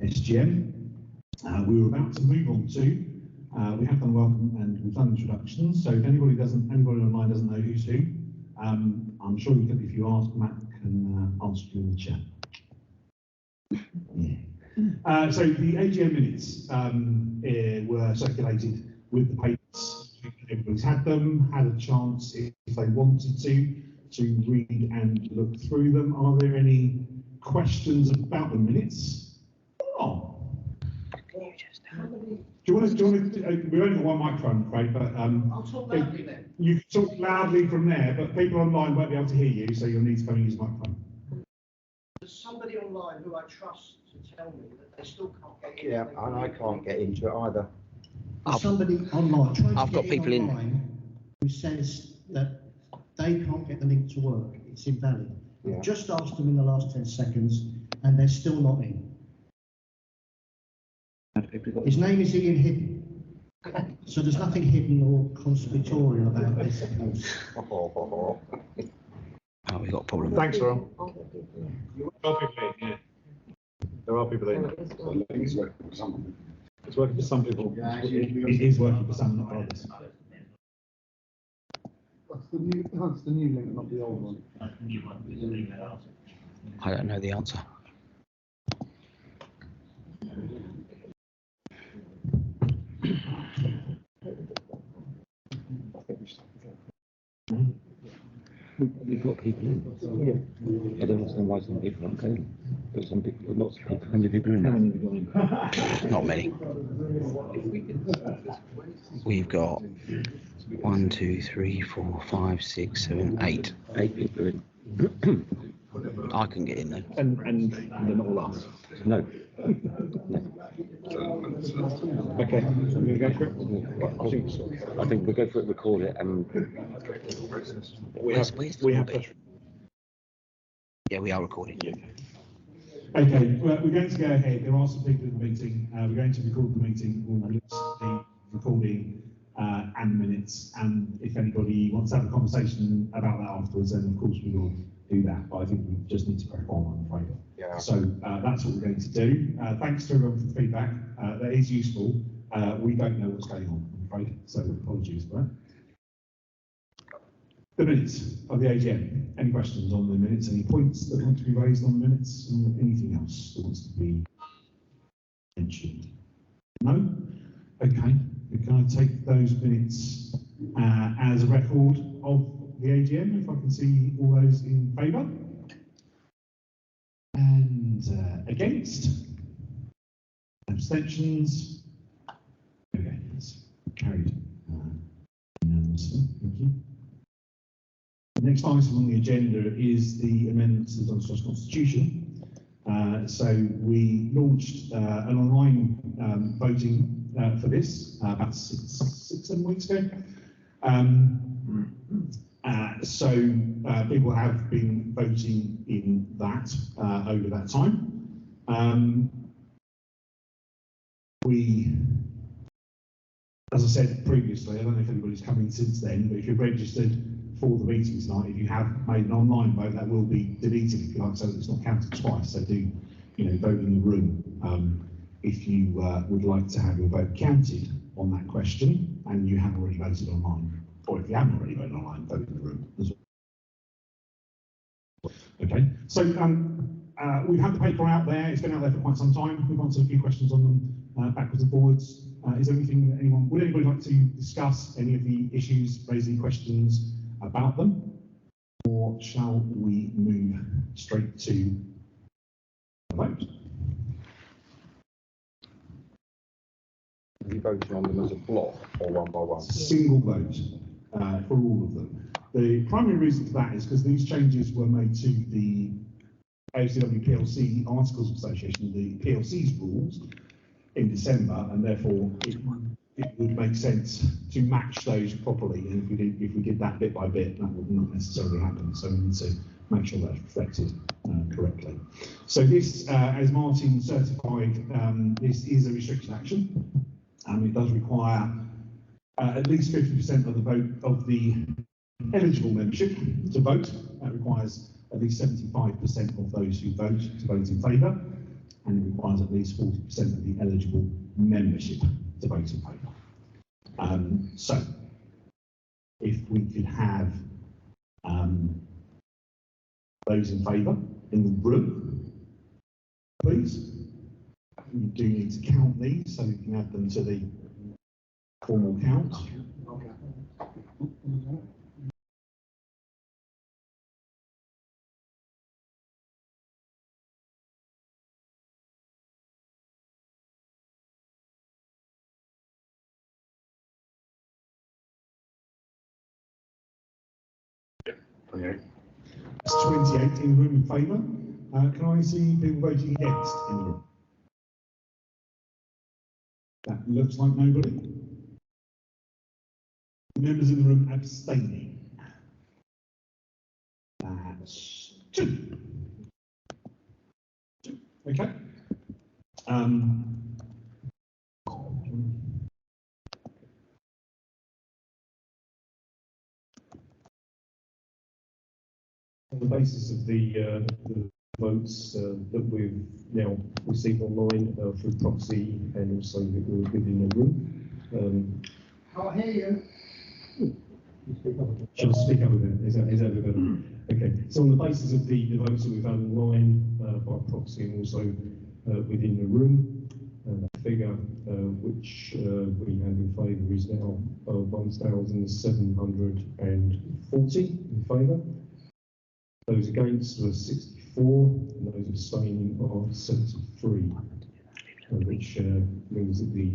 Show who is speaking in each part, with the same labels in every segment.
Speaker 1: SGM. We were about to move on to, we have done welcome and we've done introductions, so if anybody online doesn't know who's who, I'm sure you can, if you ask, Matt can answer you in the chat. Yeah. So the AGM minutes were circulated with the papers. Everybody's had them, had a chance if they wanted to read and look through them. Are there any questions about the minutes? Oh. Do you want to we've only got one microphone, Craig, but
Speaker 2: I'll talk loudly then.
Speaker 1: You can talk loudly from there, but people online won't be able to hear you, so you'll need to come and use the microphone.
Speaker 2: There's somebody online who I trust to tell me that they still can't get in.
Speaker 3: Yeah, and I can't get into it either.
Speaker 4: There's somebody online trying
Speaker 5: I've
Speaker 4: to
Speaker 5: got
Speaker 4: get
Speaker 5: people in
Speaker 4: online who says that they can't get the link to work. It's invalid.
Speaker 3: Yeah.
Speaker 4: I've just asked them in the last 10 seconds, and they're still not in. His name is Ian Hidden, so there's nothing hidden or conspiratorial about this case.
Speaker 5: Oh, we've got a problem.
Speaker 1: Thanks, Ron. There are people in, yeah. There are people in.
Speaker 6: It's working for some.
Speaker 1: It's working for some people. It is working for some, not for others.
Speaker 6: That's the new link, not the old one.
Speaker 5: I don't know the answer.
Speaker 7: We've got people in. Yeah. I don't understand why some people aren't going. But some people, lots of people. How many people are in?
Speaker 5: Not many. We've got 1, 2, 3, 4, 5, 6, 7, 8.
Speaker 7: 8 people are in.
Speaker 5: I can get in there.
Speaker 1: And they're not all us.
Speaker 7: No.
Speaker 1: Okay, so I'm going to go for it.
Speaker 7: I think we'll go for it, record it, and
Speaker 5: Where's the lobby? Yeah, we are recording.
Speaker 1: Okay, well, we're going to go ahead. There are some people in the meeting. We're going to record the meeting. We'll release the recording and the minutes. And if anybody wants to have a conversation about that afterwards, then of course we will do that. But I think we just need to crack on, I'm afraid.
Speaker 3: Yeah.
Speaker 1: So that's what we're going to do. Thanks to everyone for the feedback. That is useful. We don't know what's going on, I'm afraid. So apologies for that. The minutes of the AGM. Any questions on the minutes? Any points that want to be raised on the minutes? Or anything else that wants to be mentioned? No? Okay. Can I take those minutes as a record of the AGM, if I can see all those in favour? And against? Abstentions? Okay, that's carried unanimously. Thank you. The next item on the agenda is the amendments to the Doncaster Constitution. So we launched an online voting for this about six, 7 weeks ago. So people have been voting in that over that time. We, as I said previously, I don't know if anybody's come in since then, but if you're registered for the meeting tonight, if you have made an online vote, that will be deleted, if you like, so that it's not counted twice. So do, vote in the room if you would like to have your vote counted on that question, and you haven't already voted online, or if you haven't already voted online, vote in the room as well. Okay, so we've had the paper out there. It's been out there for quite some time. We've answered a few questions on them backwards and forwards. Is there anything that would anybody like to discuss any of the issues, raise any questions about them, or shall we move straight to the vote?
Speaker 3: Are you voting on them as a block or one by one?
Speaker 1: Single vote for all of them. The primary reason for that is because these changes were made to the AOCW PLC Articles of Association, the PLC's rules, in December, and therefore it would make sense to match those properly. And if we did that bit by bit, that would not necessarily happen. So we need to make sure that's reflected correctly. So this, as Martin certified, this is a restricted action. It does require at least 50% of the vote of the eligible membership to vote. That requires at least 75% of those who vote to vote in favour. and it requires at least 40% of the eligible membership to vote in favour. So, if we could have those in favour in the room, please. We do need to count these so we can add them to the formal count. It's 28 in the room in favour. Can I see people voting against in the room? That looks like nobody. Members in the room abstaining. That's 2. Okay.
Speaker 8: On the basis of the votes that we've now received online through proxy and also that we're within the room.
Speaker 2: Can't hear you.
Speaker 8: Shall I speak up a bit? Is that better? Okay. So on the basis of the votes that we've had online by proxy and also within the room, the figure which we have in favour is now 1,740 in favour. Those against were 64, and those abstaining are 73, which means that the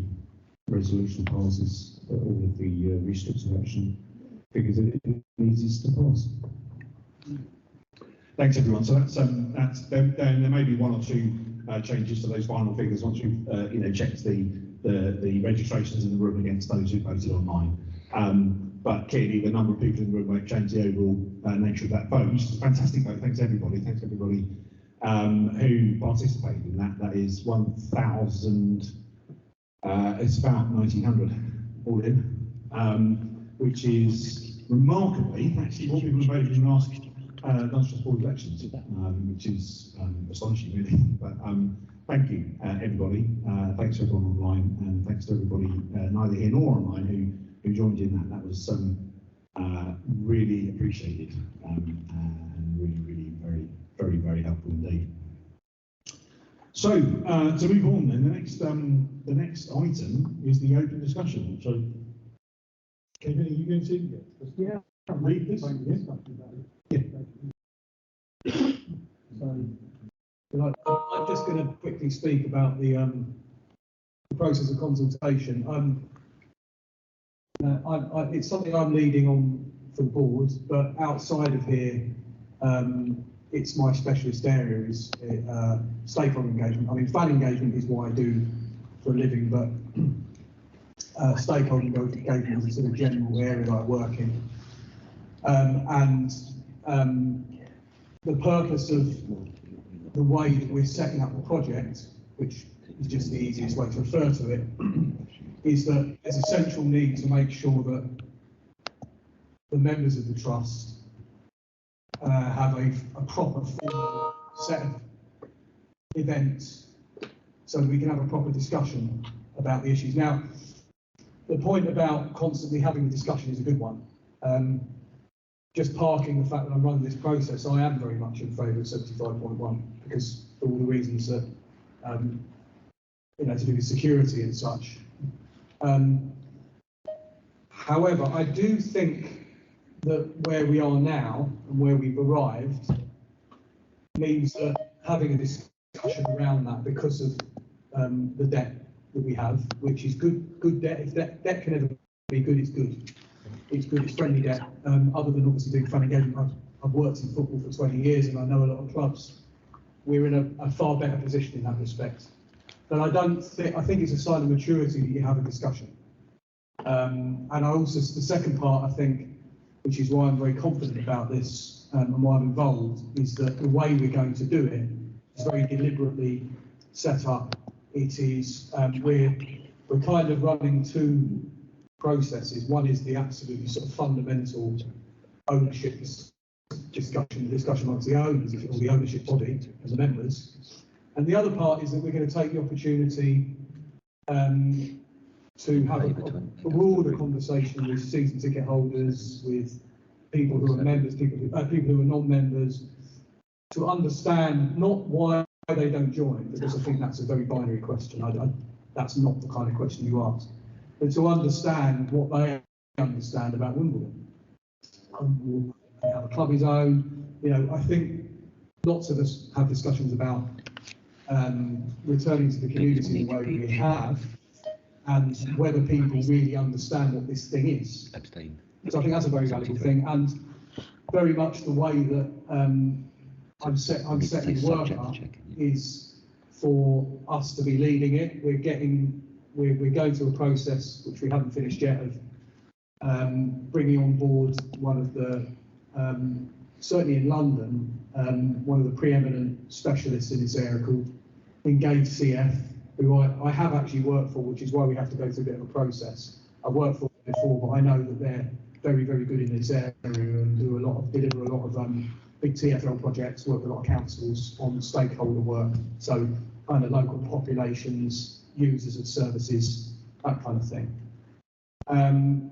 Speaker 8: resolution passes all of the restricted action figures that it needs to pass.
Speaker 1: Thanks everyone. So that's then there may be 1 or 2 changes to those final figures once you've checked the registrations in the room against those who voted online. But clearly the number of people in the room won't change the overall nature of that vote, which is a fantastic vote. Thanks everybody who participated in that. That is 1,000, it's about 1,900 all in, which is remarkably actually more people have voted in the last Dunstable Board elections, which is astonishing really. But thank you everybody. Thanks to everyone online, and thanks to everybody neither here nor online who joined in that. That was really appreciated and really very helpful indeed. So to move on then, the next item is the open discussion. So Kevin, are you going to read this?
Speaker 9: So I'm just going to quickly speak about the process of consultation. It's something I'm leading on for the board, but outside of here, it's my specialist area is stakeholder engagement. I mean, fan engagement is what I do for a living, but stakeholder engagement is a sort of general area that I work in. The purpose of the way that we're setting up the project, which is just the easiest way to refer to it, is that there's a central need to make sure that the members of the trust have a proper formal set of events so that we can have a proper discussion about the issues. Now, the point about constantly having the discussion is a good one. Just parking the fact that I'm running this process, I am very much in favour of 75.1 because for all the reasons that, to do with security and such. However, I do think that where we are now and where we've arrived means that having a discussion around that because of the debt that we have, which is good debt. If debt can ever be good, it's good. It's good, it's friendly debt. Other than obviously doing fan engagement, I've worked in football for 20 years and I know a lot of clubs. We're in a far better position in that respect. But I think it's a sign of maturity that you have a discussion. And I also, the second part, I think, which is why I'm very confident about this and why I'm involved, is that the way we're going to do it is very deliberately set up. It is, we're kind of running 2 processes. One is the absolutely sort of fundamental ownership discussion amongst the owners, or the ownership body and the members. And the other part is that we're going to take the opportunity to have a broader conversation with season ticket holders, with people who are members, people who are non-members, to understand not why they don't join, because I think that's a very binary question. That's not the kind of question you ask, but to understand what they understand about Wimbledon, and how the club is owned. You know, I think lots of us have discussions about returning to the community the way we have, and whether people really understand what this thing is.
Speaker 5: Abstain.
Speaker 9: So I think that's a very valuable thing, and very much the way that I'm setting the work up is for us to be leading it. We're going through a process which we haven't finished yet of bringing on board one of the certainly in London one of the preeminent specialists in this area called Engage CF, who I have actually worked for, which is why we have to go through a bit of a process. I've worked for them before, but I know that they're very, very good in this area and deliver a lot of big TfL projects, work with a lot of councils on stakeholder work, so kind of local populations, users of services, that kind of thing. And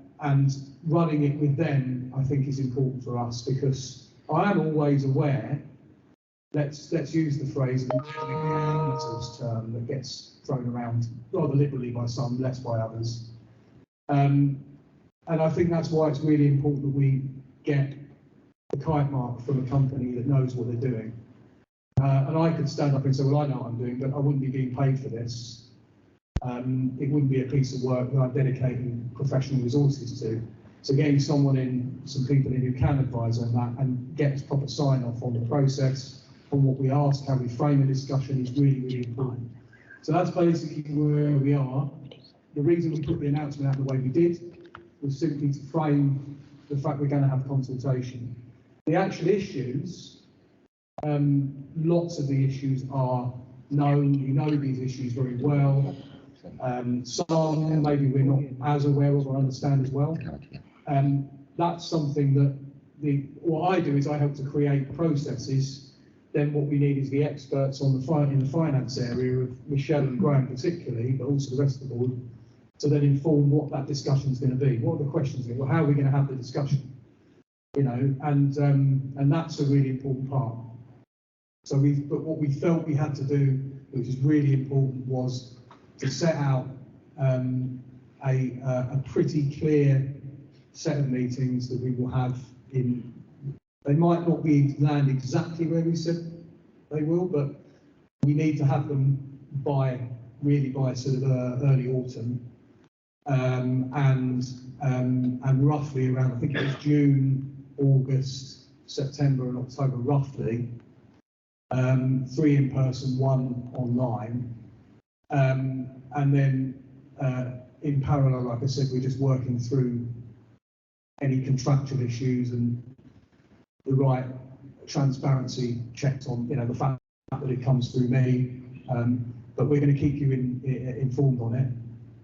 Speaker 9: running it with them, I think, is important for us, because I am always aware, let's use the phrase amateurs term that gets thrown around rather liberally by some, less by others. And I think that's why it's really important that we get the kite mark from a company that knows what they're doing. And I could stand up and say, well, I know what I'm doing, but I wouldn't be being paid for this. It wouldn't be a piece of work that I'm dedicating professional resources to. So getting someone in, some people in who can advise on that and get proper sign-off on the process, on what we ask, how we frame a discussion is really, really important. So that's basically where we are. The reason we put the announcement out the way we did was simply to frame the fact we're going to have consultation. The actual issues, lots of the issues are known. You know these issues very well. Some maybe we're not as aware of or understand as well. That's something that what I do is I help to create processes. Then what we need is the experts on in the finance area, of Michelle and Graham particularly, but also the rest of the board, to then inform what that discussion is going to be. What are the questions? Well, how are we going to have the discussion? You know, and that's a really important part. So but what we felt we had to do, which is really important, was to set out a pretty clear set of meetings that we will have in. They might not land exactly where we said they will, but we need to have them by sort of early autumn, and roughly around, I think it was June, August, September, and October, roughly. 3 in person, 1 online, and then in parallel, like I said, we're just working through any contractual issues and the right transparency checks on, you know, the fact that it comes through me, but we're going to keep you informed on it.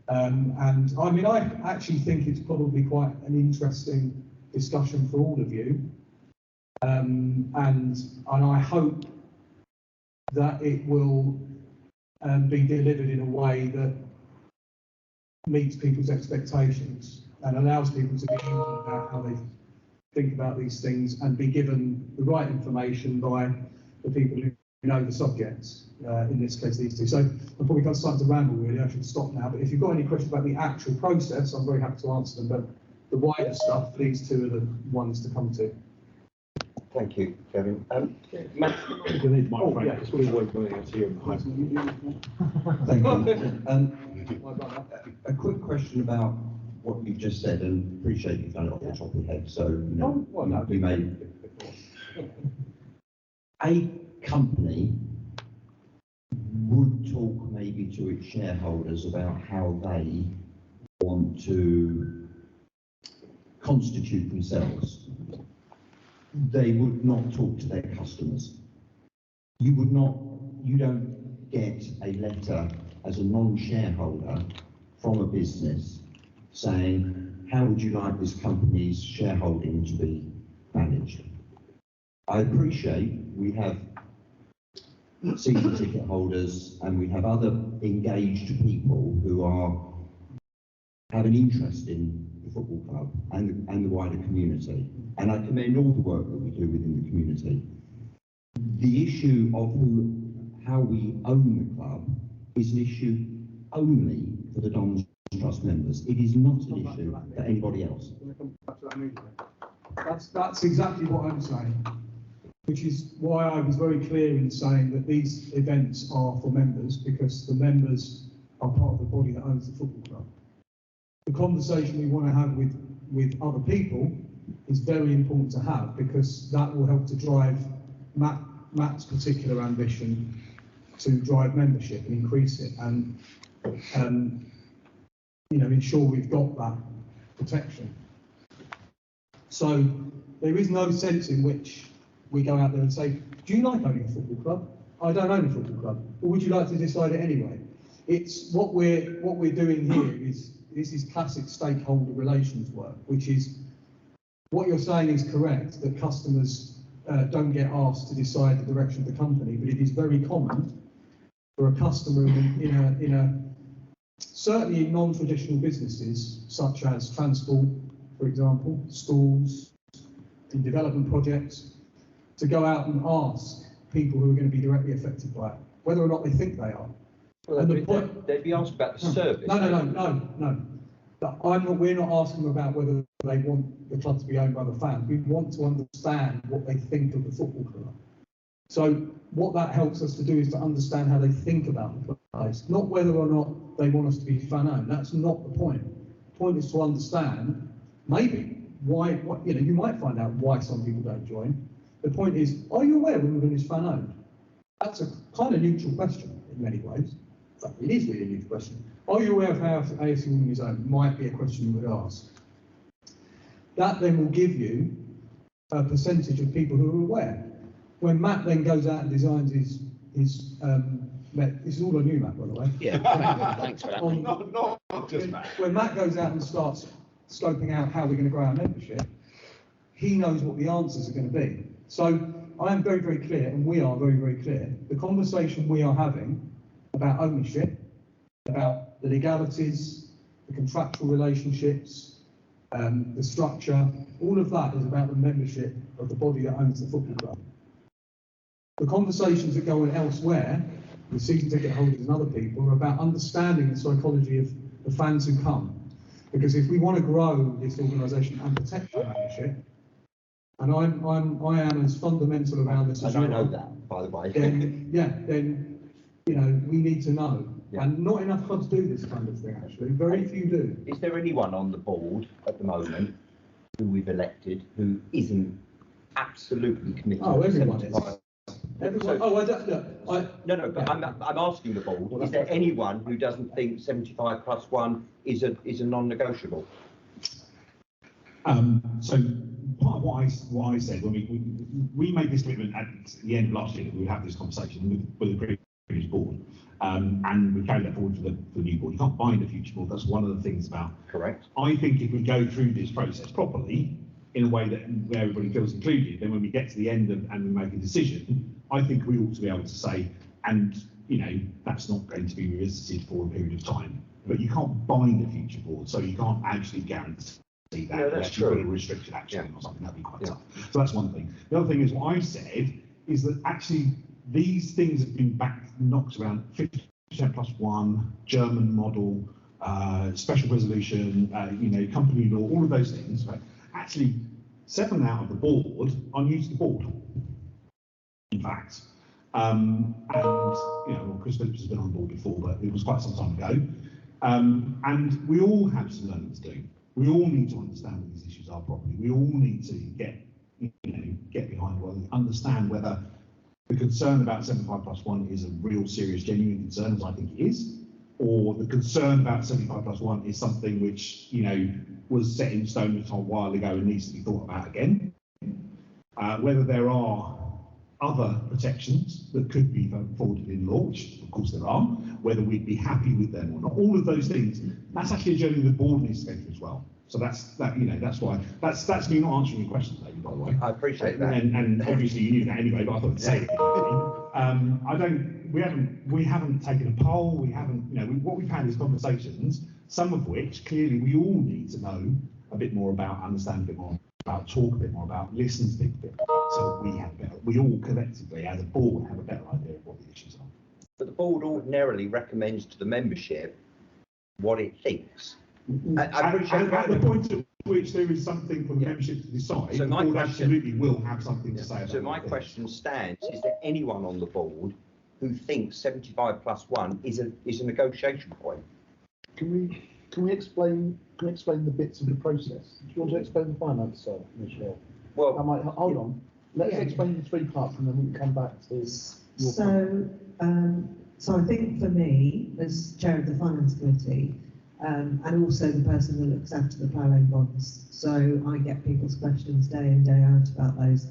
Speaker 9: And I mean, I actually think it's probably quite an interesting discussion for all of you, and I hope that it will be delivered in a way that meets people's expectations and allows people to be open about how they think about these things and be given the right information by the people who know the subjects, in this case these two. So I'm probably kind of starting to ramble really, I should stop now, but if you've got any questions about the actual process, I'm very happy to answer them, but the wider stuff, these two are the ones to come to.
Speaker 3: Thank you, Kevin. Matt?
Speaker 8: You can need my
Speaker 3: Oh,
Speaker 8: friend.
Speaker 3: yeah.
Speaker 8: It's really worth going out here.
Speaker 10: Thank you. A quick question about what you've just said, and appreciate you've done it off the top of your head, so you know, we may. A company would talk maybe to its shareholders about how they want to constitute themselves. They would not talk to their customers. You don't get a letter as a non-shareholder from a business saying, how would you like this company's shareholding to be managed? I appreciate we have season ticket holders, and we have other engaged people who have an interest in the football club and the wider community. And I commend all the work that we do within the community. The issue of how we own the club is an issue only for the Dons Trust members. It is not an issue for anybody else.
Speaker 9: That's exactly what I'm saying, which is why I was very clear in saying that these events are for members, because the members are part of the body that owns the football club. The conversation we want to have with other people is very important to have, because that will help to drive Matt's particular ambition to drive membership and increase it, and ensure we've got that protection. So there is no sense in which we go out there and say, do you like owning a football club? I don't own a football club. Or would you like to decide it anyway? It's what we're doing here is classic stakeholder relations work, which is what you're saying is correct, that customers don't get asked to decide the direction of the company, but it is very common for a customer certainly in non-traditional businesses, such as transport, for example, schools, in development projects, to go out and ask people who are going to be directly affected by it, whether or not they think they are.
Speaker 3: Well, and they'd be asked about the service.
Speaker 9: No. We're not asking about whether they want the club to be owned by the fans. We want to understand what they think of the football club. So what that helps us to do is to understand how they think about the place, not whether or not they want us to be fan-owned. That's not the point. The point is to understand maybe why. You might find out why some people don't join. The point is, are you aware Wimbledon is fan-owned? That's a kind of neutral question in many ways. It is really a neutral question. Are you aware of how AFC Wimbledon is owned? Might be a question you would ask. That then will give you a percentage of people who are aware. When Matt then goes out and designs his this is all on you, Matt, by the way.
Speaker 5: Yeah, thanks for that.
Speaker 1: Not just Matt.
Speaker 9: When Matt goes out and starts scoping out how we're going to grow our membership, he knows what the answers are going to be. So I am very, very clear, and we are very, very clear. The conversation we are having about ownership, about the legalities, the contractual relationships, the structure, all of that is about the membership of the body that owns the football club. The conversations that go on elsewhere with season ticket holders and other people are about understanding the psychology of the fans who come. Because if we want to grow this organisation and protect that membership, and I am as fundamental around this as you are.
Speaker 3: And I know that, by the way.
Speaker 9: Then we need to know. Yeah. And not enough clubs do this kind of thing, actually. Very few do.
Speaker 3: Is there anyone on the board at the moment who we've elected who isn't absolutely committed to
Speaker 9: everyone
Speaker 3: 75?
Speaker 9: is. Everyone, I don't, look,
Speaker 3: No, but yeah. I'm asking the board, is there anyone who doesn't think 75 plus 1 is a non-negotiable?
Speaker 1: So part of what I said when we made this commitment at the end of last year, that we would have this conversation with the previous board, and we carried that forward for the new board. You can't bind a future board. That's one of the things about.
Speaker 3: Correct.
Speaker 1: I think if we go through this process properly, in a way that where everybody feels included, then when we get to the end and we make a decision, I think we ought to be able to say, and that's not going to be revisited for a period of time. But you can't bind a future board, so you can't actually guarantee that.
Speaker 3: No, that's true.
Speaker 1: You've got a restricted action or something, that'd be quite tough. So that's one thing. The other thing is what I've said is that actually these things have been knocked around 50% plus 1, German model, special resolution, company law, all of those things, right? Actually, 7 out of the board are new to the board, in fact. Chris Phillips has been on board before, but it was quite some time ago. And we all have some learning to do. We all need to understand what these issues are properly. We all need to get behind one, understand whether the concern about 75 plus 1 is a real, serious, genuine concern, as I think it is, or the concern about 75 plus 1 is something which, was set in stone a while ago and needs to be thought about again. Whether there are other protections that could be afforded in law, which of course there are, whether we'd be happy with them or not, all of those things, that's actually a journey the board needs to go through as well. So that's why that's me not answering your question, David, by the way.
Speaker 3: I appreciate that.
Speaker 1: And obviously you knew that anyway, but I thought I'd say it. We haven't taken a poll. We haven't, what we've had is conversations, some of which clearly we all need to know a bit more about, understand a bit more about, talk a bit more about, listen to people a bit more, so that we all collectively as a board have a better idea of what the issues are.
Speaker 3: But the board ordinarily recommends to the membership what it thinks. I appreciate
Speaker 1: at the point at which there is something for the membership to decide,
Speaker 3: so
Speaker 1: the
Speaker 3: my
Speaker 1: board
Speaker 3: question,
Speaker 1: absolutely will have something to say about it.
Speaker 3: So my question stands, is there anyone on the board who thinks 75+1 is a negotiation point?
Speaker 6: Can we explain the bits of the process? Do you want to explain the finance side, Michelle?
Speaker 3: Well,
Speaker 6: hold on. Let's explain the 3 parts and then we can come back to your
Speaker 11: point. So I think for me, as chair of the finance committee, and also the person that looks after the plough lane bonds, so I get people's questions day in, day out about those.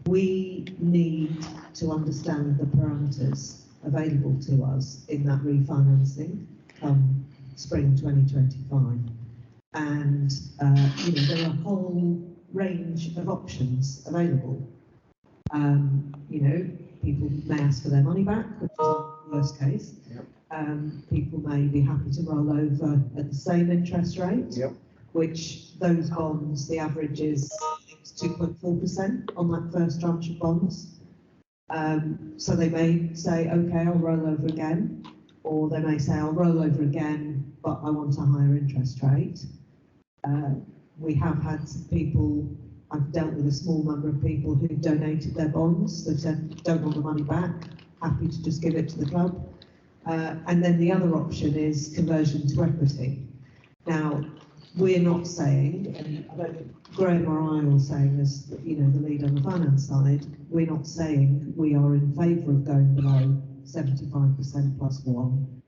Speaker 11: We need to understand the parameters available to us in that refinancing come spring 2025. And there are a whole range of options available. People may ask for their money back, which is the worst case.
Speaker 3: Yep.
Speaker 11: People may be happy to roll over at the same interest rate,
Speaker 3: yep,
Speaker 11: which those bonds, the average is 2.4% on that first tranche of bonds. So they may say, okay, I'll roll over again, or they may say, I'll roll over again, but I want a higher interest rate. We have had people, I've dealt with a small number of people who donated their bonds. They've said, don't want the money back, happy to just give it to the club. And then the other option is conversion to equity. Now, we're not saying, and I don't think Graham or I are saying as the lead on the finance side, we're not saying we are in favour of going below 75% plus 1.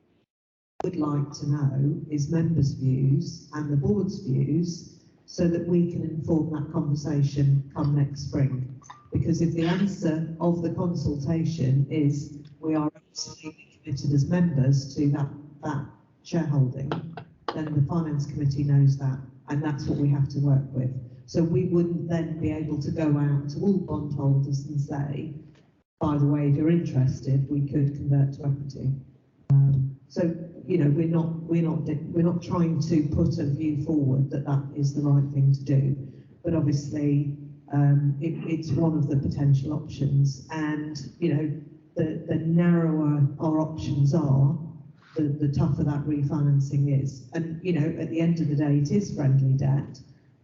Speaker 11: What we'd like to know is members' views and the board's views so that we can inform that conversation come next spring. Because if the answer of the consultation is we are absolutely committed as members to that shareholding, then the finance committee knows that, and that's what we have to work with. So we wouldn't then be able to go out to all bondholders and say, by the way, if you're interested, we could convert to equity. We're not trying to put a view forward that is the right thing to do, but obviously it's one of the potential options. And the narrower our options are, the tougher that refinancing is. And at the end of the day, it is friendly debt.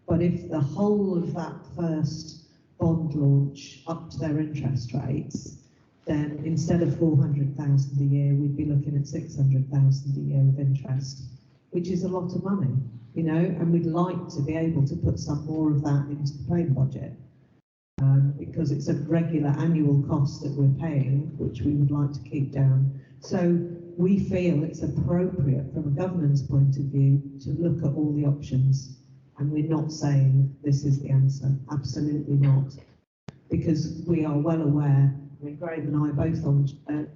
Speaker 11: But if the whole of that first bond launch up to their interest rates, then instead of 400,000 a year, we'd be looking at 600,000 a year of interest, which is a lot of money, and we'd like to be able to put some more of that into the plain budget, because it's a regular annual cost that we're paying, which we would like to keep down. So we feel it's appropriate from a governance point of view to look at all the options, and we're not saying this is the answer, absolutely not, because we are well aware. Graham and I both on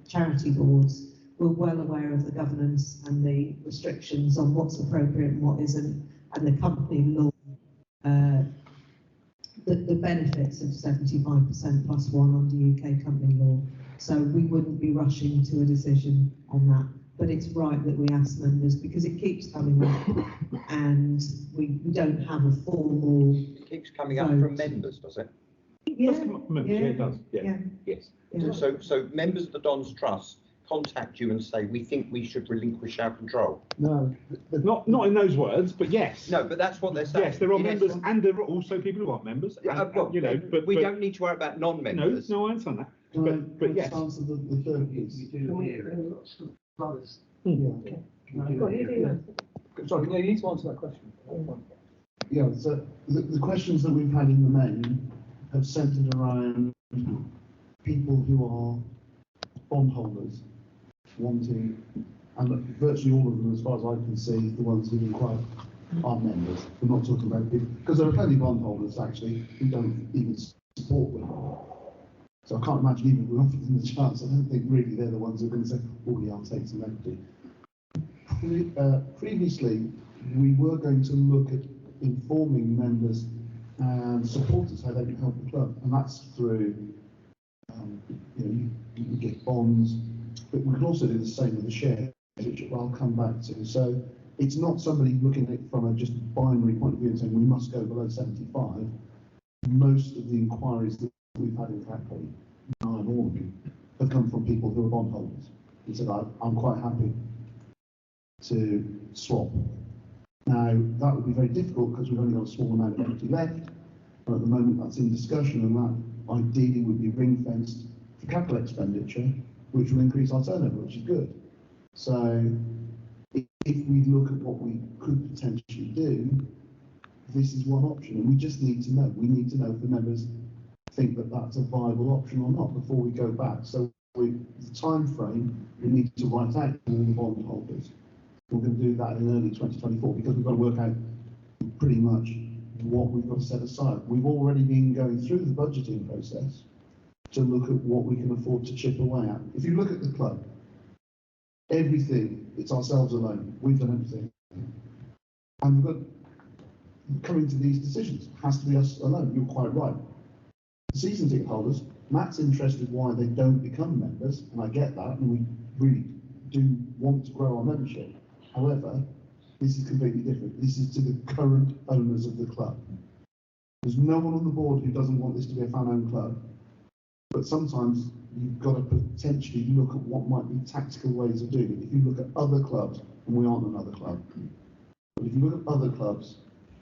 Speaker 11: charity boards, we're well aware of the governance and the restrictions on what's appropriate and what isn't, and the company law, the benefits of 75% plus 1 under UK company law. So we wouldn't be rushing to a decision on that. But it's right that we ask members because it keeps coming up and we don't have a formal.
Speaker 3: It keeps coming up from members, does it?
Speaker 11: Yeah,
Speaker 1: it does. Yeah.
Speaker 3: Yes.
Speaker 11: Yeah.
Speaker 3: So members of the Dons Trust contact you and say, we think we should relinquish our control.
Speaker 6: No,
Speaker 1: Not in those words, but yes.
Speaker 3: No, but that's what they're saying.
Speaker 1: Yes, there are
Speaker 3: In
Speaker 1: members,
Speaker 3: essence,
Speaker 1: and there are also people who aren't members.
Speaker 3: but we don't need to worry about non-members.
Speaker 1: No, I understand that.
Speaker 6: Can I
Speaker 1: Yes.
Speaker 6: answer the third piece? Sorry, no, you need to answer that question. Yeah, so the questions that we've had in the main have centred around people who are bondholders wanting, and virtually all of them, as far as I can see, the ones who inquired are members. We're not talking about people, because there are plenty of bondholders actually who don't even support women. So I can't imagine even if we offered them the chance, I don't think really they're the ones who are going to say, oh yeah, I'll take some equity. Previously, we were going to look at informing members and supporters how they can help the club, and that's through, you can get bonds, but we can also do the same with the shares, which I'll come back to. So it's not somebody looking at it from a just binary point of view and saying we must go below 75. Most of the inquiries that we've had in Capri, all of them, have come from people who are bondholders. He said, I'm quite happy to swap. Now, that would be very difficult because we've only got a small amount of equity left, but at the moment that's in discussion, and that ideally would be ring-fenced for capital expenditure, which will increase our turnover, which is good. So, if we look at what we could potentially do, this is one option, and we just need to know. We need to know if the members think that that's a viable option or not before we go back. So, the time frame, we need to write out to all the bondholders. We're going to do that in early 2024 because we've got to work out pretty much what we've got to set aside. We've already been going through the budgeting process to look at what we can afford to chip away at. If you look at the club, everything, it's ourselves alone. We've done everything. And we've got, coming to these decisions, it has to be us alone. You're quite right. The season ticket holders, Matt's interested why they don't become members, and I get that, and we really do want to grow our membership. However, this is completely different. This is to the current owners of the club. There's no one on the board who doesn't want this to be a fan-owned club, but sometimes you've got to potentially look at what might be tactical ways of doing it. If you look at other clubs, and we aren't another club, but if you look at other clubs,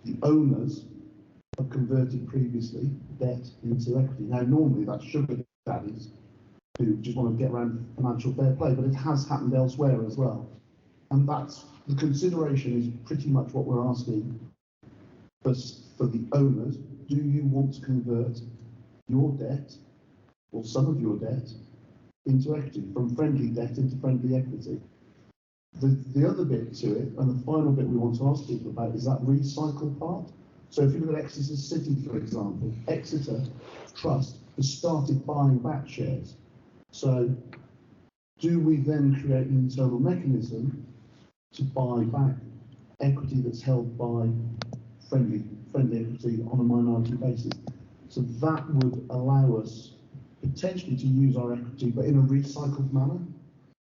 Speaker 6: the owners have converted previously debt into equity. Now, normally that's sugar daddies who just want to get around financial fair play, but it has happened elsewhere as well. And that's, the consideration is pretty much what we're asking for the owners. Do you want to convert your debt, or some of your debt, into equity, from friendly debt into friendly equity? The other bit to it, and the final bit we want to ask people about, is that recycle part. So if you look at Exeter City, for example, Exeter Trust has started buying back shares. So do we then create an internal mechanism to buy back equity that's held by friendly equity on a minority basis? So that would allow us potentially to use our equity, but in a recycled manner.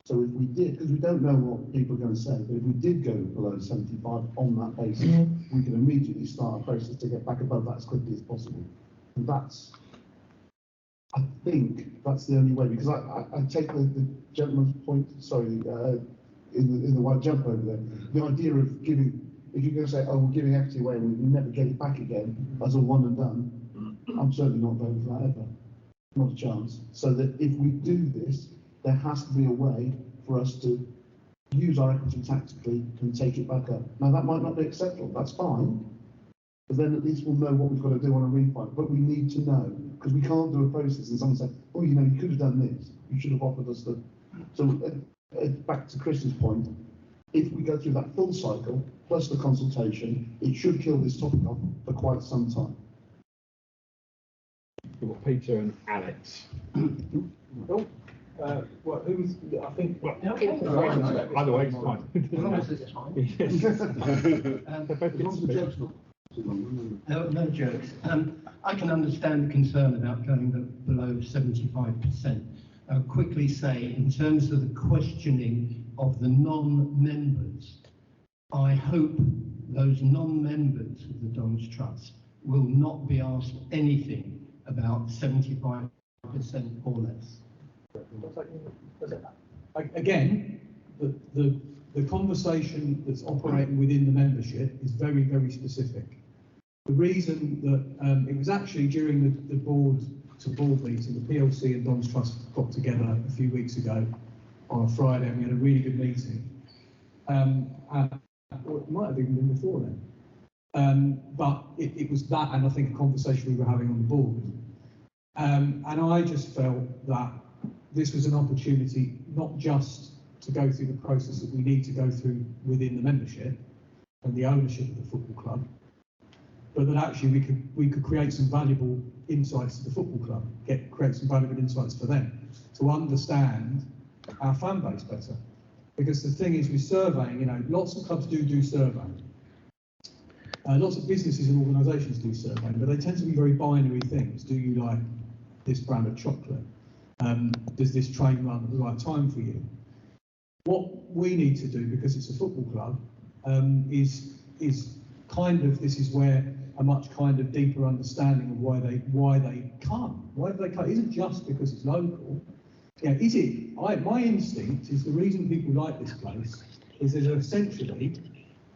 Speaker 6: So if we did, because we don't know what people are going to say, but if we did go below 75 on that basis, we can immediately start a process to get back above that as quickly as possible. And that's, I think, that's the only way, because I take the gentleman's point, sorry, in the white jumper over there, the idea of giving, if you're going to say, oh, we're giving equity away and we never get it back again as a one and done, I'm certainly not voting for that ever. Not a chance. So that if we do this, there has to be a way for us to use our equity tactically and take it back up. Now, that might not be acceptable, that's fine, but then at least we'll know what we've got to do on a refi. But we need to know, because we can't do a process and someone say, oh, you know, you could have done this, you should have offered us the... So, back to Chris's point, if we go through that full cycle, plus the consultation, it should kill this topic off for quite some time.
Speaker 8: We've got Peter and Alex. Well, who's, I think, well,
Speaker 2: Okay.
Speaker 8: either way, it's fine.
Speaker 2: As long as it's time. No jokes. I can understand the concern about going below 75%. I'll quickly say, in terms of the questioning of the non-members, I hope those non-members of the Dons Trust will not be asked anything about 75% or less.
Speaker 9: Again, the conversation that's operating within the membership is very, very specific. The reason that it was actually during the board-to-board meeting, the PLC and Dons Trust got together a few weeks ago on a Friday, and we had a really good meeting. Or it might have even been before then. But it was that, and I think a conversation we were having on the board. And I just felt that this was an opportunity not just to go through the process that we need to go through within the membership and the ownership of the football club, but that actually we could create some valuable insights to the football club, create some valuable insights for them to understand our fan base better. Because the thing is, with surveying, you know, lots of clubs do surveying, Lots of businesses and organisations do surveying, but they tend to be very binary things. Do you like this brand of chocolate? Does this train run at the right time for you? What we need to do, because it's a football club, is kind of, this is where a much kind of deeper understanding of why they come. Why do they come? It isn't just because it's local. Yeah, is it? My instinct is the reason people like this place is there's essentially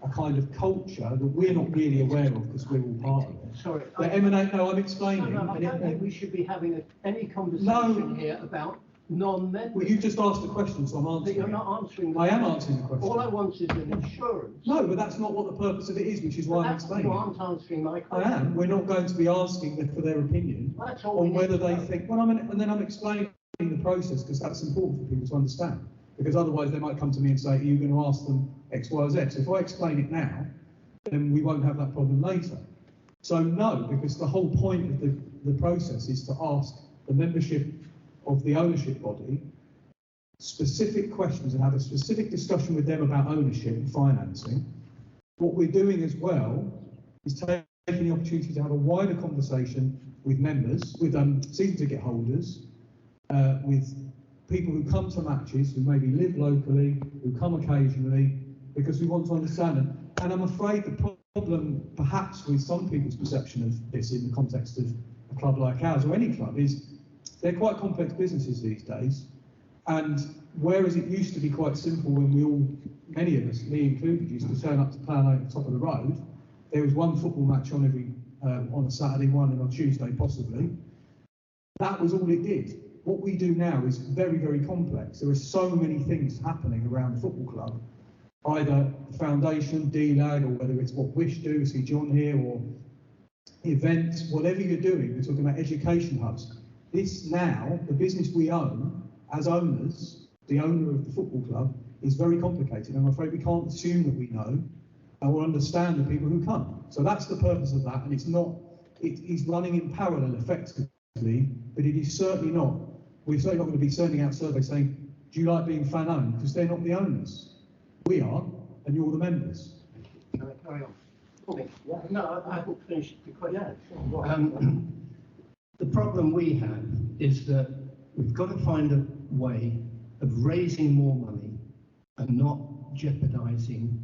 Speaker 9: a kind of culture that we're not really aware of because we're all part of it.
Speaker 2: Sorry.
Speaker 9: I'm explaining.
Speaker 2: I don't think we should be having any conversation here about non-members.
Speaker 9: Well, you just asked a question, so I'm answering.
Speaker 2: But you're not answering.
Speaker 9: I am answering the question.
Speaker 2: All I want is an insurance.
Speaker 9: No, but that's not what the purpose of it is, which is why I'm explaining.
Speaker 2: You aren't answering my question.
Speaker 9: I am. We're not going to be asking them for their opinion on whether they think. Well, and then I'm explaining the process because that's important for people to understand. Because otherwise they might come to me and say, are you going to ask them X, Y, Z? So if I explain it now, then we won't have that problem later. So no, because the whole point of the process is to ask the membership of the ownership body specific questions and have a specific discussion with them about ownership and financing. What we're doing as well is taking the opportunity to have a wider conversation with members, with season ticket holders, with people who come to matches, who maybe live locally, who come occasionally, because we want to understand them. And I'm afraid the problem, perhaps with some people's perception of this in the context of a club like ours, or any club, is they're quite complex businesses these days. And whereas it used to be quite simple when we all, many of us, me included, used to turn up to plan at the top of the road, there was one football match on every, on a Saturday, one and on Tuesday possibly. That was all it did. What we do now is very, very complex. There are so many things happening around the football club, either the foundation, DLAG, or whether it's what Wish do, see John here, or events, whatever you're doing. We're talking about education hubs. This now, the business we own, as owners, the owner of the football club, is very complicated. I'm afraid we can't assume that we know or understand the people who come. So that's the purpose of that, and it's not, it is running in parallel effectively, but it is certainly not. We're certainly not going to be sending out surveys saying, do you like being fan owned? Because they're not the owners. We are, and you're the members.
Speaker 2: Can I carry on? Okay. No, I haven't finished the question. The problem we have is that we've got to find a way of raising more money and not jeopardising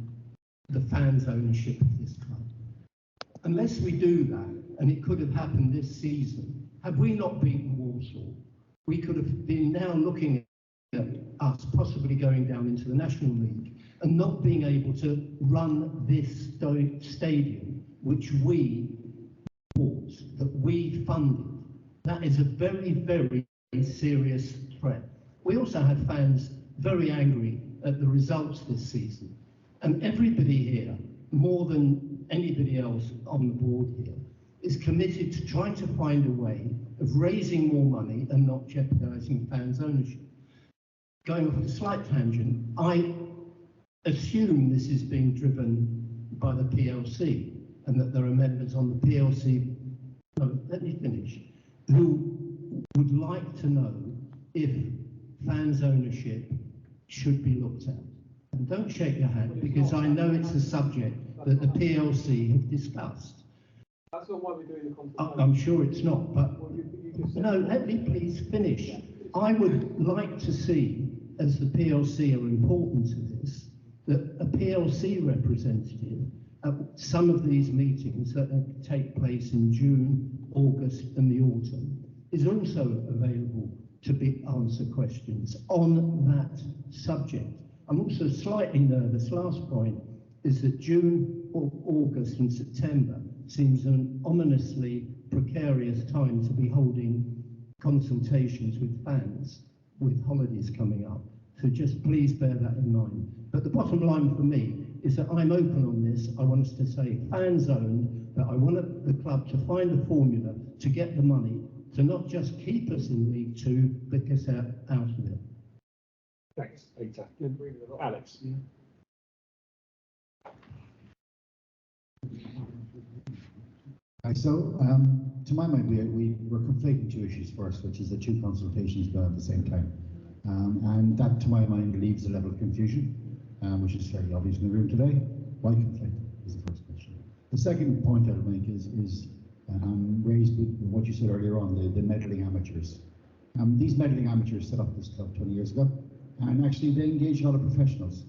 Speaker 2: the fans' ownership of this club. Unless we do that, and it could have happened this season, had we not beaten Walsall, we could have been now looking at us possibly going down into the National League and not being able to run this stadium, which we bought, that we funded. That is a very, very serious threat. We also had fans very angry at the results this season. And everybody here, more than anybody else on the board here, is committed to trying to find a way of raising more money and not jeopardising fans' ownership. Going off a slight tangent, I assume this is being driven by the PLC and that there are members on the PLC, no, let me finish, who would like to know if fans' ownership should be looked at. And don't shake your head, because I know it's a subject that the PLC have discussed.
Speaker 9: That's not why we're doing the consultation.
Speaker 2: I'm sure it's not, but no, let me please finish. I would like to see, as the PLC are important to this, that a PLC representative at some of these meetings that take place in June, August and the autumn is also available to answer questions on that subject. I'm also slightly nervous, last point, is that June, August and September seems an ominously precarious time to be holding consultations with fans with holidays coming up. So just please bear that in mind. But the bottom line for me is that I'm open on this. I want us to say fans owned, but I want the club to find a formula to get the money to not just keep us in League Two, but get us out of it.
Speaker 8: Thanks, Peter. Alex.
Speaker 4: So, to my mind, we're conflating two issues first, which is the two consultations going at the same time. And that, to my mind, leaves a level of confusion, which is fairly obvious in the room today. Why conflate is the first question. The second point I'll make is raised with what you said earlier on, the meddling amateurs. These meddling amateurs set up this club 20 years ago, and actually they engaged a lot of professionals.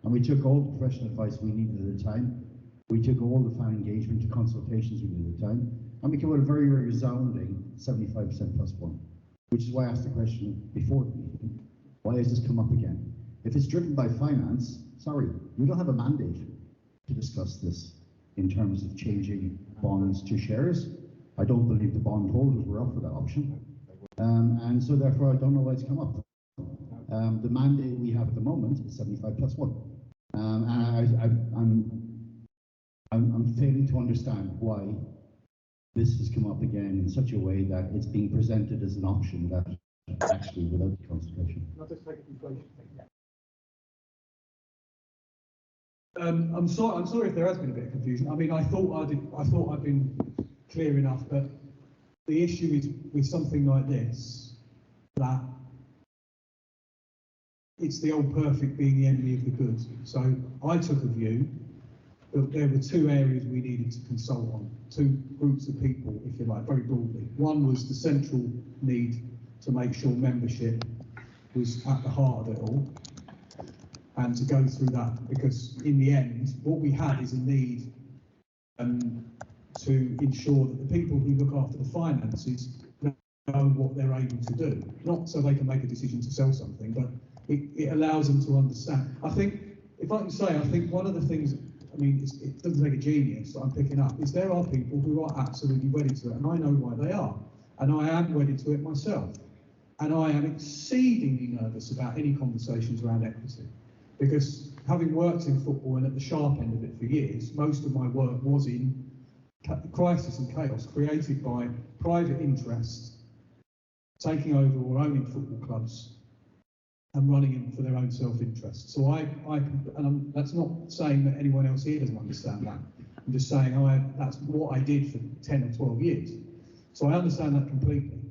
Speaker 4: And we took all the professional advice we needed at the time. We took all the fan engagement and consultations we needed at the time, and we came out a very, very resounding 75% plus one, which is why I asked the question before the meeting, why has this come up again? If it's driven by finance, sorry, we don't have a mandate to discuss this in terms of changing bonds to shares. I don't believe the bondholders were up for that option. And so therefore I don't know why it's come up. The mandate we have at the moment is 75 plus one. And I'm failing to understand why this has come up again in such a way that it's being presented as an option that actually without the consultation.
Speaker 9: I'm sorry if there has been a bit of confusion. I mean, I thought I'd been clear enough, but the issue is with something like this, that it's the old perfect being the enemy of the good. So I took a view that there were two areas we needed to consult on, two groups of people, if you like, very broadly. One was the central need to make sure membership was at the heart of it all, and to go through that, because in the end, what we had is a need to ensure that the people who look after the finances know what they're able to do, not so they can make a decision to sell something, but it allows them to understand. I think, if I can say, I think one of the things, I mean, it doesn't take a genius that I'm picking up, is there are people who are absolutely wedded to it, and I know why they are, and I am wedded to it myself, and I am exceedingly nervous about any conversations around equity. Because having worked in football and at the sharp end of it for years, most of my work was in crisis and chaos created by private interests taking over or owning football clubs and running them for their own self-interest. So that's not saying that anyone else here doesn't understand that. I'm just saying that's what I did for 10 or 12 years. So I understand that completely.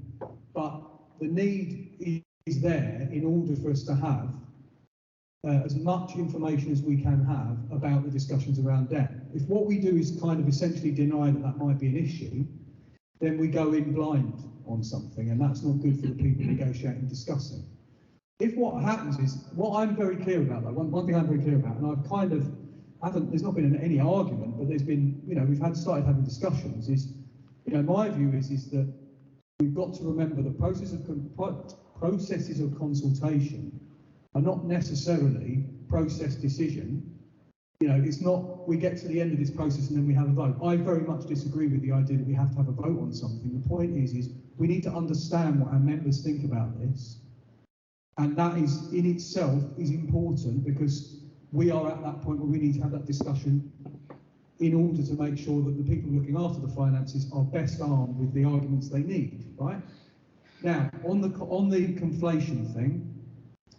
Speaker 9: But the need is there in order for us to have as much information as we can have about the discussions around debt. If what we do is kind of essentially deny that might be an issue, then we go in blind on something, and that's not good for the people negotiating and discussing. If what happens is, what I'm very clear about, though, one thing I'm very clear about, and I've kind of there's not been any argument, but there's been, we've started having discussions, is, my view is that we've got to remember the processes of consultation are not necessarily process decision. It's not we get to the end of this process and then we have a vote. I very much disagree with the idea that we have to have a vote on something. The point is we need to understand what our members think about this, and that is in itself is important, because we are at that point where we need to have that discussion in order to make sure that the people looking after the finances are best armed with the arguments they need, right? Now, on the conflation thing,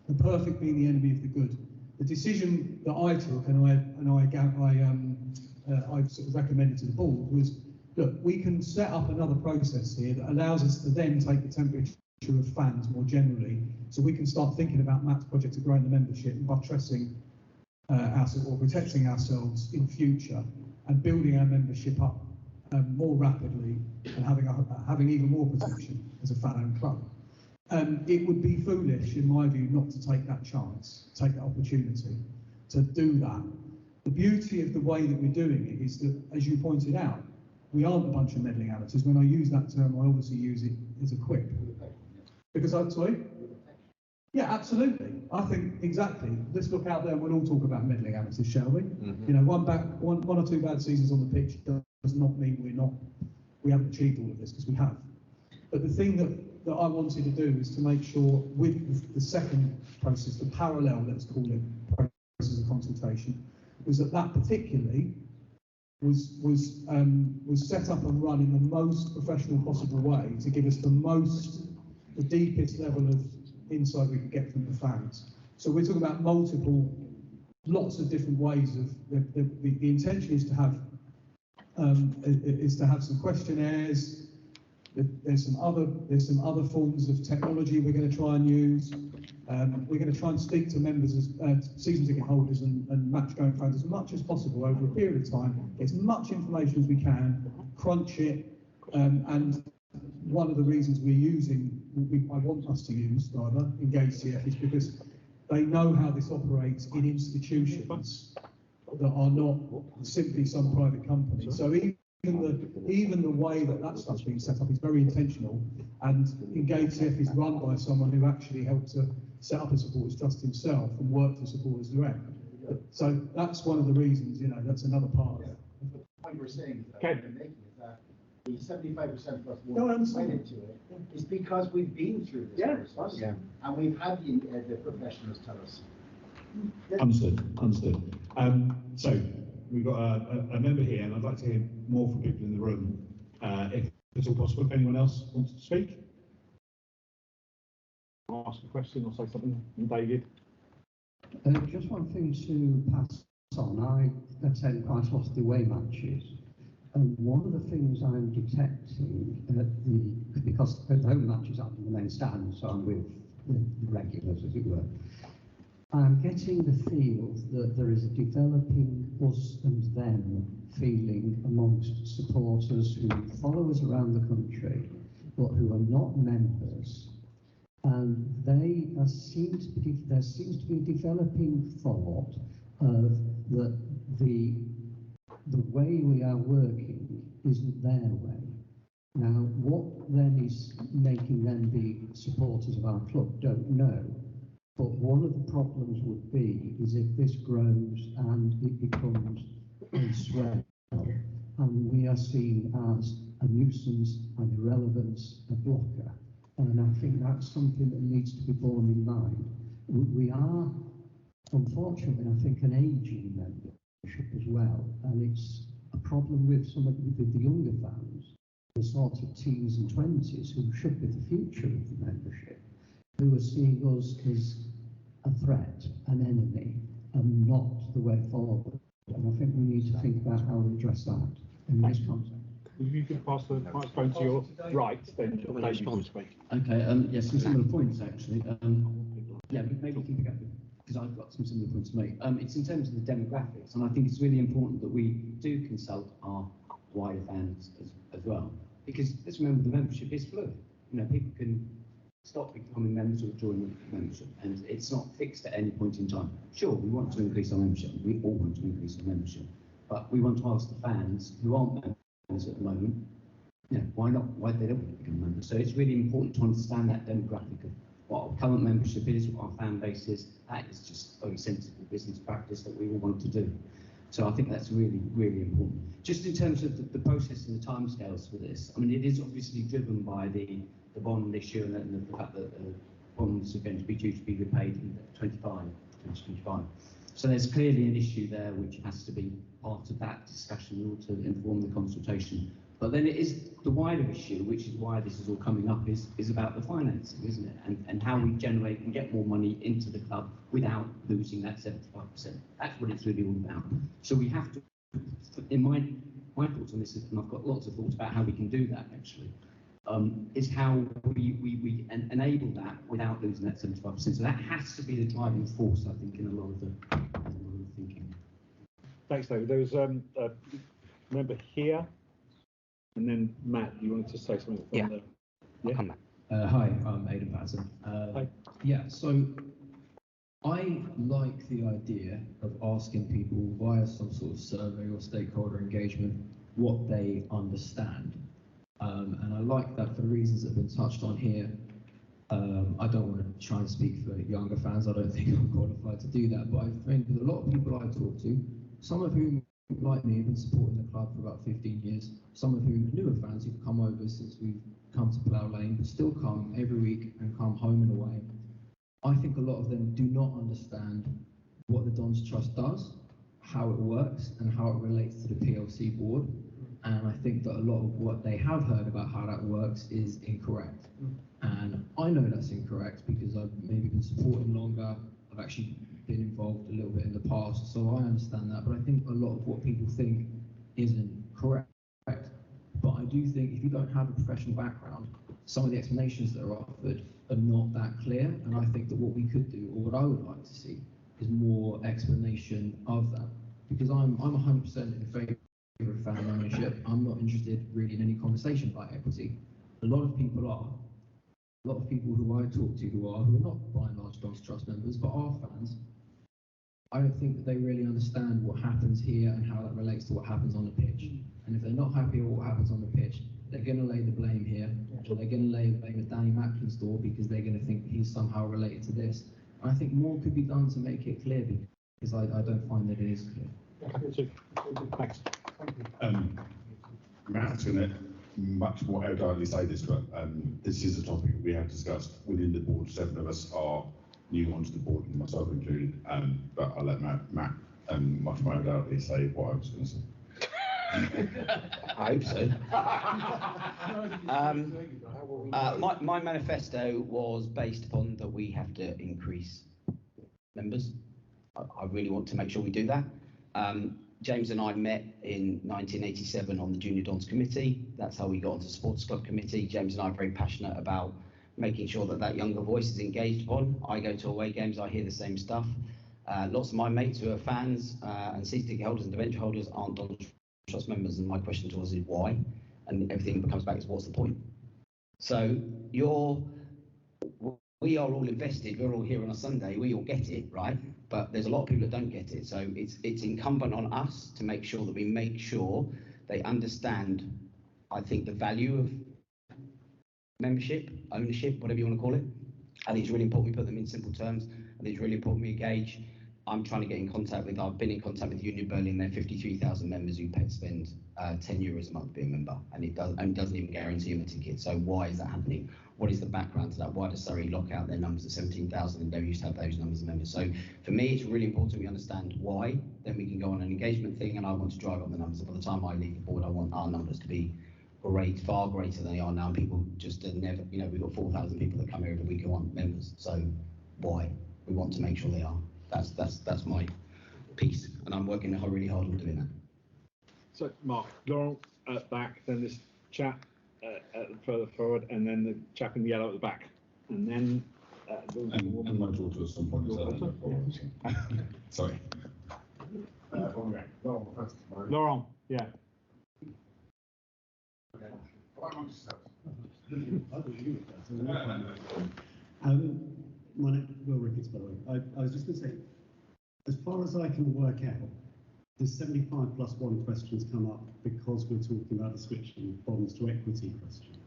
Speaker 9: the perfect being the enemy of the good. The decision that I took, and I sort of recommended to the board, was, look, we can set up another process here that allows us to then take the temperature of fans more generally, so we can start thinking about Matt's project of growing the membership and buttressing or protecting ourselves in future and building our membership up more rapidly and having even more protection as a fan-owned club. It would be foolish, in my view, not to take that chance, take that opportunity to do that. The beauty of the way that we're doing it is that, as you pointed out, we aren't a bunch of meddling amateurs. When I use that term, I obviously use it as a quip. Because sorry? Yeah, absolutely. I think exactly. Let's look out there and we'll all talk about meddling amateurs, shall we? Mm-hmm. One or two bad seasons on the pitch does not mean we haven't achieved all of this, because we have. But the thing that I wanted to do is to make sure with the second process, the parallel, let's call it, process of consultation, was that particularly was set up and run in the most professional possible way to give us the deepest level of insight we could get from the fans. So we're talking about lots of different ways of the intention is to have some questionnaires. There's some other forms of technology we're going to try and use. We're going to try and speak to members, season ticket holders and match going fans as much as possible over a period of time, get as much information as we can, crunch it, and one of the reasons we're using, I want us to use, rather, Engage CF is because they know how this operates in institutions that are not simply some private company. So even the way that stuff's been set up is very intentional, and Engage CF is run by someone who actually helped to set up a supporters trust himself and work for Supporters Direct. So that's one of the reasons, that's another part of it.
Speaker 12: The point we're saying is
Speaker 8: Okay.
Speaker 12: that the 75% plus
Speaker 9: No, I
Speaker 12: one
Speaker 9: understand.
Speaker 12: went into it is because we've been through this process, and we've had the professionals tell us.
Speaker 1: Understood. So we've got a member here, and I'd like to hear more from people in the room, if it's all possible. If anyone else wants to speak?
Speaker 8: Ask a question or say something, David.
Speaker 13: Just one thing to pass on. I attend quite a lot of the away matches, and one of the things I'm detecting because the home matches are in the main stand, so I'm with the regulars, as it were. I'm getting the feel that there is a developing us and them feeling amongst supporters who follow us around the country, but who are not members. And there seems to be a developing thought of that the way we are working isn't their way. Now, what then is making them be supporters of our club, don't know. But one of the problems would be is if this grows and it becomes a swell, and we are seen as a nuisance, an irrelevance, a blocker. And I think that's something that needs to be borne in mind. We are, unfortunately, I think, an ageing membership as well, and it's a problem with with the younger fans, the sort of teens and 20s who should be the future of the membership, who are seeing us as a threat, an enemy, and not the way forward. And I think we need to think about how we address that in this context.
Speaker 8: If you could pass the microphone to your right, then
Speaker 5: Can we respond?
Speaker 14: Okay, yes, some similar points actually. Yeah, maybe we can pick up, because I've got some similar points to make. It's in terms of the demographics, and I think it's really important that we do consult our wider fans as well, because let's remember the membership is fluid. People can stop becoming members or join the membership, and it's not fixed at any point in time. Sure, we want to increase our membership. We all want to increase our membership, but we want to ask the fans who aren't members at the moment, why not? Why they don't want to become members? So it's really important to understand that demographic of what our current membership is, what our fan base is. That is just very sensible business practice that we all want to do. So I think that's really, really important. Just in terms of the process and the timescales for this, I mean, it is obviously driven by the bond issue and the fact that bonds are going to be due to be repaid in 2025. So there's clearly an issue there which has to be part of that discussion in order to inform the consultation. But then it is the wider issue, which is why this is all coming up, is about the financing, isn't it? And how we generate and get more money into the club without losing that 75%. That's what it's really all about. So we have to, in my thoughts on this, and I've got lots of thoughts about how we can do that actually, is how we enable that without losing that 75%. So that has to be the driving force, I think, in a lot of the thinking.
Speaker 8: Thanks, David. There was a member here, and then Matt, you wanted to say something?
Speaker 5: Yeah. I'll come back.
Speaker 15: Hi, I'm Aidan Patterson.
Speaker 8: Hi.
Speaker 15: Yeah, so I like the idea of asking people via some sort of survey or stakeholder engagement what they understand. And I like that for the reasons that have been touched on here. I don't want to try and speak for younger fans. I don't think I'm qualified to do that. But I think with a lot of people I talk to, some of whom, like me, have been supporting the club for about 15 years, some of whom are newer fans who've come over since we've come to Plough Lane, but still come every week and come home and away. I think a lot of them do not understand what the Dons Trust does, how it works, and how it relates to the PLC board. And I think that a lot of what they have heard about how that works is incorrect. And I know that's incorrect because I've maybe been supporting longer. I've actually been involved a little bit in the past, so I understand that. But I think a lot of what people think isn't correct. But I do think if you don't have a professional background, some of the explanations that are offered are not that clear, and I think that what we could do, or what I would like to see, is more explanation of that. Because I'm 100% in favour of fan ownership. I'm not interested really in any conversation about equity. A lot of people are. A lot of people who I talk to who are not by and large Dons Trust members, but are fans, I don't think that they really understand what happens here and how that relates to what happens on the pitch. And if they're not happy with what happens on the pitch, they're going to lay the blame here, or they're going to lay the blame at Danny Macklin's door because they're going to think he's somehow related to this. And I think more could be done to make it clear, because I don't find that it is clear.
Speaker 8: Thanks.
Speaker 16: Matt's going to much more elderly say this, but this is a topic we have discussed within the board. 7 of us are new onto the board, myself included, but I'll let Matt much more elderly say what I was going to say.
Speaker 5: I hope so. My manifesto was based upon that we have to increase members. I really want to make sure we do that. James and I met in 1987 on the Junior Dons Committee. That's how we got onto the Sports Club Committee. James and I are very passionate about making sure that that younger voice is engaged upon. I go to away games, I hear the same stuff. Lots of my mates who are fans and season ticket holders and debenture holders aren't Dons Trust members, and my question to us is why? And everything comes back to what's the point? So we are all invested, we're all here on a Sunday, we all get it, right? But there's a lot of people that don't get it. So it's incumbent on us to make sure that we make sure they understand, I think, the value of membership, ownership, whatever you want to call it. I think it's really important we put them in simple terms. I think it's really important we engage. I'm trying to get in contact with, I've been in contact with Union Berlin, they're 53,000 members who spend €10 a month to be a member, and it doesn't even guarantee them a ticket. So why is that happening? What is the background to that? Why does Surrey lock out their numbers at 17,000 and they used to have those numbers of members? So for me, it's really important we understand why, then we can go on an engagement thing, and I want to drive up the numbers. And by the time I leave the board, I want our numbers to be great, far greater than they are now. People just never, we've got 4,000 people that come here every week who aren't members. So why? We want to make sure they are. That's my piece, and I'm working really hard on doing that.
Speaker 8: So, Mark, Laurel at the back, then this chap further forward, and then the chap in the yellow at the back, and then
Speaker 16: and my daughter at some point. Sorry.
Speaker 8: Laurel, yeah.
Speaker 17: My name is Will Ricketts, by the way. I was just going to say, as far as I can work out, the 75 plus 1 questions come up because we're talking about the switching bonds to equity question.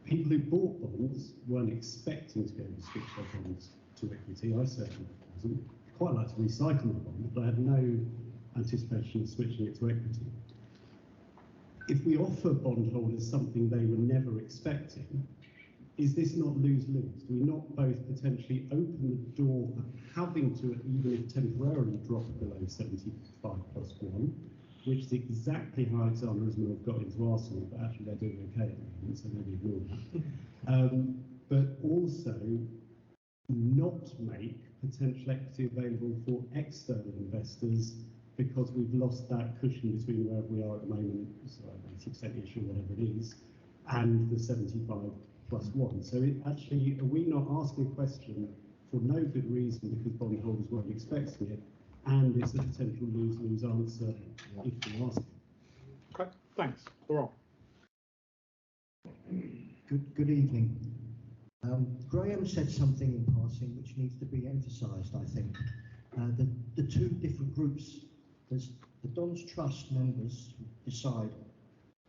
Speaker 17: People who bought bonds weren't expecting to be able to switch their bonds to equity. I certainly wasn't. I'd quite like to recycle the bond, but I had no anticipation of switching it to equity. If we offer bondholders something they were never expecting, is this not lose-lose? Do we not both potentially open the door for having to, even if temporarily, drop below 75 plus 1, which is exactly how Alexander Ismail have got into Arsenal, but actually they're doing okay at the moment, so maybe ignore that. But also not make potential equity available for external investors because we've lost that cushion between where we are at the moment, so 80%-ish or whatever it is, and the 75 plus 1. So actually, are we not asking a question for no good reason because bondholders weren't expecting it, and it's a potential lose-lose answer if we ask it?
Speaker 8: Okay, thanks. Laurel.
Speaker 12: Good evening. Graham said something in passing which needs to be emphasised, I think. The two different groups, there's the Dons Trust members who decide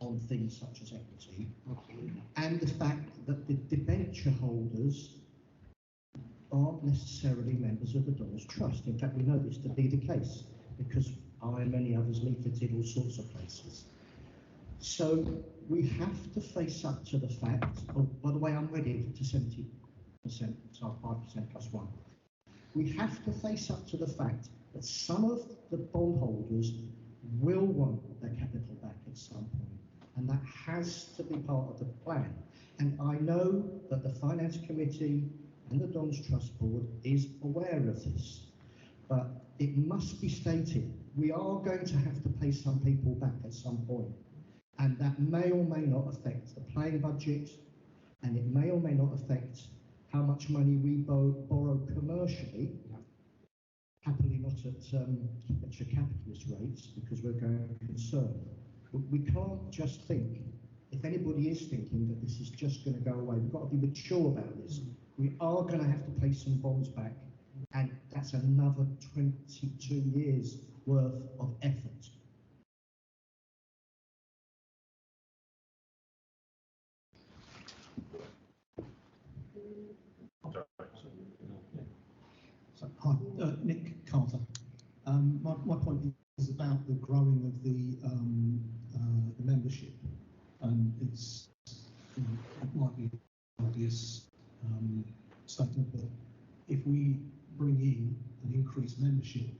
Speaker 12: on things such as equity, and the fact that the debenture holders aren't necessarily members of the Dons Trust. In fact, we know this to be the case because I and many others leafleted all sorts of places. So we have to face up to the fact, oh, by the way, I'm ready to 70%, so 5% plus 1. We have to face up to the fact that some of the bondholders will want their capital back at some point, and that has to be part of the plan. And I know that the Finance Committee and the Dons Trust Board is aware of this, but it must be stated, we are going to have to pay some people back at some point, and that may or may not affect the playing budget, and it may or may not affect how much money we borrow commercially, happily not at venture capitalist rates because we're going concern. But we can't just think, if anybody is thinking that this is just going to go away, we've got to be mature about this. We are going to have to pay some bonds back, and that's another 22 years worth of effort.
Speaker 18: Hi, Nick Carter. My point is about the growing of the membership, and it might be an obvious statement, but if we bring in an increased membership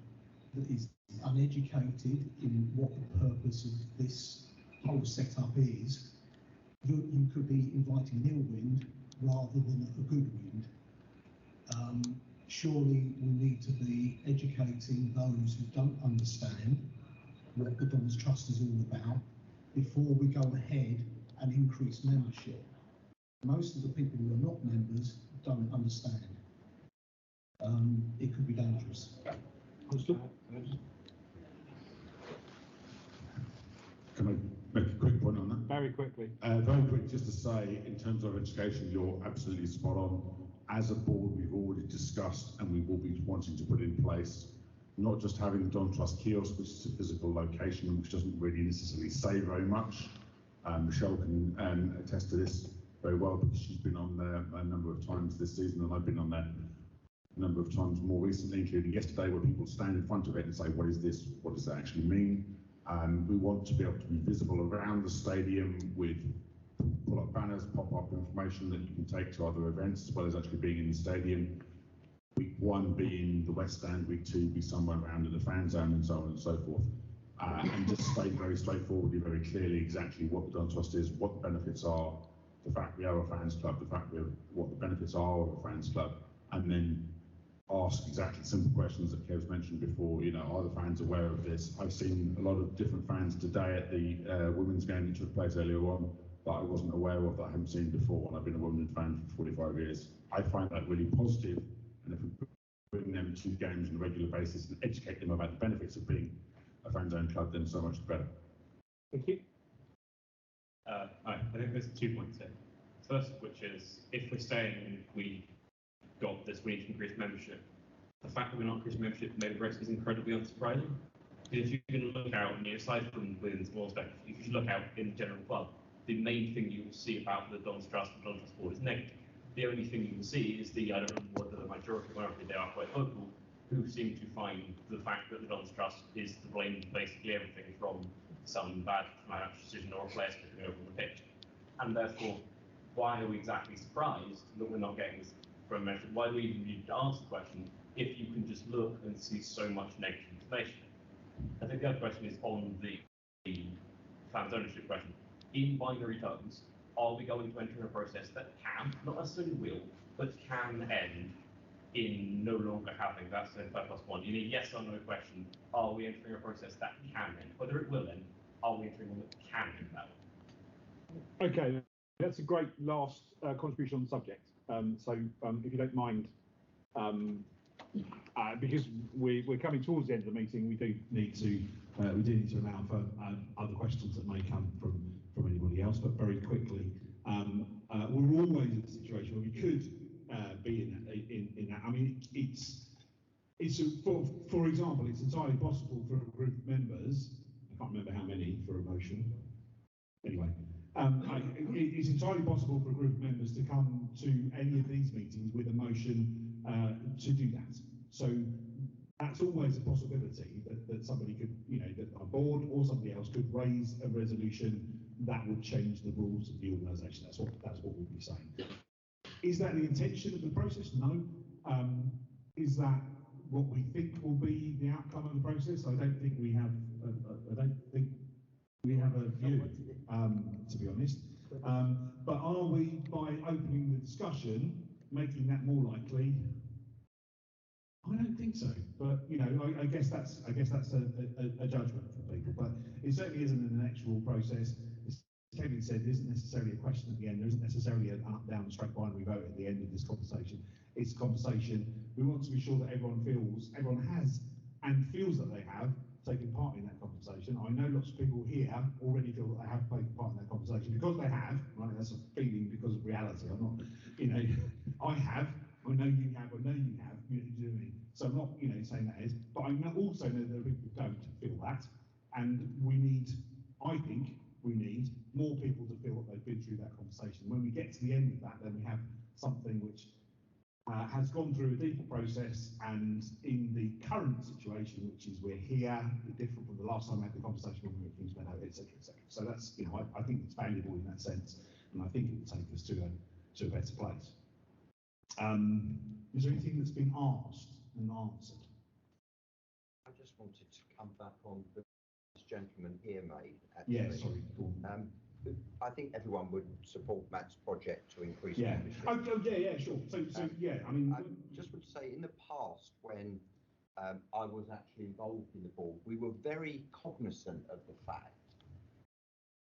Speaker 18: that is uneducated in what the purpose of this whole setup is, you could be inviting an ill wind rather than a good wind. Surely we need to be educating those who don't understand what the Dons Trust is all about before we go ahead and increase membership. Most of the people who are not members don't understand. It could be dangerous.
Speaker 16: Can I make a quick point on that?
Speaker 19: Very quickly.
Speaker 16: Very quick, just to say, in terms of education, you're absolutely spot on. As a board, we've already discussed, and we will be wanting to put in place, not just having the Don Trust kiosk, which is a physical location, which doesn't really necessarily say very much. Michelle can attest to this very well because she's been on there a number of times this season, and I've been on there a number of times more recently, including yesterday, where people stand in front of it and say, what is this? What does that actually mean? We want to be able to be visible around the stadium with pull-up banners, pop-up information that you can take to other events, as well as actually being in the stadium. Week 1 being the West Stand, week 2 be somewhere around in the fan zone, and so on and so forth. And just state very straightforwardly, very clearly exactly what the Don Trust is, what the benefits are, the fact we are a fans club, the fact what the benefits are of a fans club, and then ask exactly simple questions that Kev's mentioned before. You know, are the fans aware of this? I've seen a lot of different fans today at the women's game that took place earlier on that I wasn't aware of, that I haven't seen before, and I've been a women's fan for 45 years. I find that really positive, and if we bring them to games on a regular basis and educate them about the benefits of being a fans-owned club, then so much better.
Speaker 19: Thank you.
Speaker 20: I think there's 2 points here. First of which is, if we're saying we got this, we need to increase membership, the fact that we're not increasing membership for member risk is incredibly unsurprising. Because if you can look out, and aside from within small spec, if you look out in the general club, the main thing you will see about the Dons Trust and Dons Trust board is negative. The only thing you will see is the, I don't know whether the majority, wherever they are quite vocal, who seem to find the fact that the Dons Trust is to blame for basically everything from some bad match decision or a player slipping over the pitch. And therefore, why are we exactly surprised that we're not getting this from measure? Why do we even need to ask the question if you can just look and see so much negative information? I think the other question is on the fans ownership question. In binary terms, are we going to enter a process that can, not necessarily will, but can end in no longer having that 75+1? You need a yes or no question. Are we entering a process that can end? Whether it will end, are we entering one that can end that way?
Speaker 19: Okay, that's a great last contribution on the subject. If you don't mind, because we're coming towards the end of the meeting, we do need to allow for other questions that may come from anybody else. But very quickly, we're always in a situation where we could be in that. I mean, for example, it's entirely possible for a group of members. I can't remember how many for a motion. Anyway, it's entirely possible for a group of members to come to any of these meetings with a motion to do that. So that's always a possibility that somebody could, that a board or somebody else could raise a resolution that would change the rules of the organisation. That's what we'll be saying. Is that the intention of the process? No. Is that what we think will be the outcome of the process? I don't think we have. I don't think we have a view, to be honest. But are we, by opening the discussion, making that more likely? I don't think so. But I guess that's a judgment for people. But it certainly isn't an intellectual process. It's
Speaker 1: Kevin said, there isn't necessarily a question at the end. There isn't necessarily an up, down, straight binary vote at the end of this conversation. It's a conversation. We want to be sure that everyone has and feels that they have taken part in that conversation. I know lots of people here already feel that they have taken part in that conversation because they have, right? That's a feeling because of reality. I'm not, I have, I know you have, I know you have, you know what I mean? So I'm not, saying that is, but I also know that there are people who don't feel that, and I think we need more people to feel that they've been through that conversation. When we get to the end of that, then we have something which has gone through a deeper process, and in the current situation, which is we're here, different from the last time I had the conversation when we were at Kings Meadow, etc., etc. So that's, I think it's valuable in that sense, and I think it will take us to a better place. Is there anything that's been asked and answered?
Speaker 3: I just wanted to come back on the gentleman here made. Actually.
Speaker 1: Yeah, sorry.
Speaker 3: I think everyone would support Matt's project to increase
Speaker 1: Yeah.
Speaker 3: membership.
Speaker 1: Oh, yeah, sure. So yeah, I mean,
Speaker 3: I just would say in the past when I was actually involved in the board, we were very cognizant of the fact,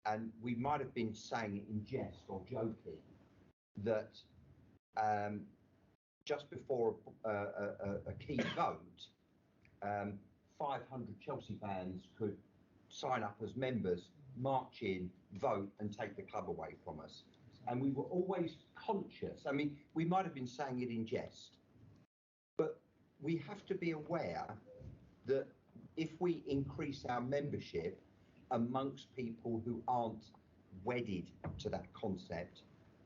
Speaker 3: and we might have been saying it in jest or joking, that just before a key vote, 500 Chelsea fans could sign up as members, march in, vote, and take the club away from us. And we were always conscious. I mean, we might have been saying it in jest, but we have to be aware that if we increase our membership amongst people who aren't wedded to that concept,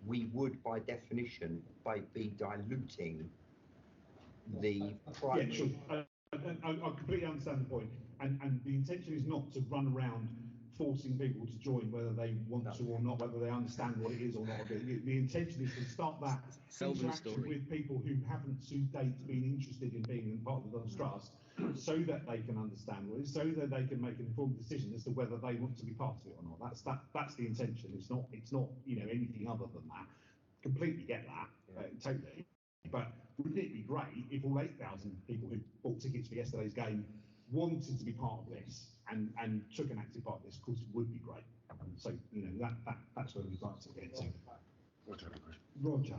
Speaker 3: we would, by definition, be diluting the primary.
Speaker 1: Yeah, sure. I completely understand the point, and the intention is not to run around forcing people to join, whether they want to or not, whether they understand what it is or not. The intention is to start that interaction with people who haven't to date been interested in being part of the Dons Trust, so that they can understand what it is, so that they can make an informed decision as to whether they want to be part of it or not. That's the intention. It's not anything other than that. Completely get that, totally. But wouldn't it be great if all 8,000 people who bought tickets for yesterday's game wanted to be part of this and took an active part of this? Of course, it would be great. So, that's where we'd like to get to. Roger.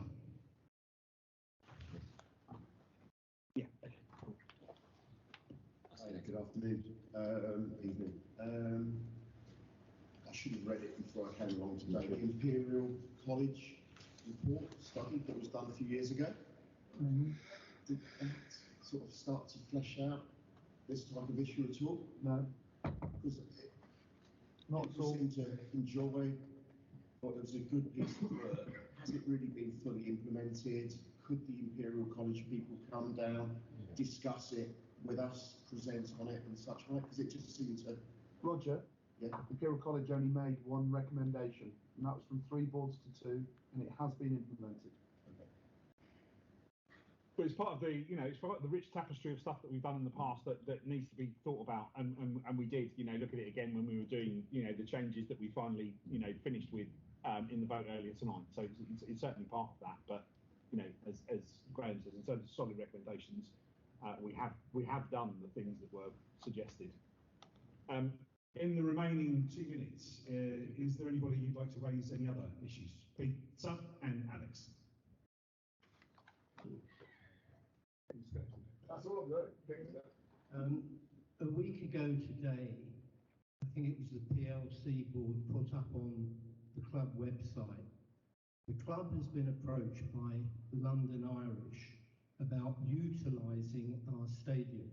Speaker 1: Yeah.
Speaker 21: Hi, good afternoon, evening. I should have read it before I came along today. The Imperial College report study that was done a few years ago. Did that sort of start to flesh out this type of issue at all?
Speaker 6: No.
Speaker 21: Because people seem to enjoy what was a good piece of work. Has it really been fully implemented? Could the Imperial College people come down, discuss it with us, present on it and such like? Because it just seems to...
Speaker 6: Roger, Imperial College only made one recommendation, and that was from 3 boards to 2, and it has been implemented.
Speaker 1: But it's part of the, it's part of the rich tapestry of stuff that we've done in the past that needs to be thought about, and we did, look at it again when we were doing, the changes that we finally, finished with in the vote earlier tonight. So it's certainly part of that. But, as Graham says, in terms of solid recommendations, we have done the things that were suggested. In the remaining 2 minutes, is there anybody who'd like to raise any other issues? Peter and Alex.
Speaker 6: That's all I've got.
Speaker 2: A week ago today, I think it was the PLC board put up on the club website. The club has been approached by London Irish about utilising our stadium,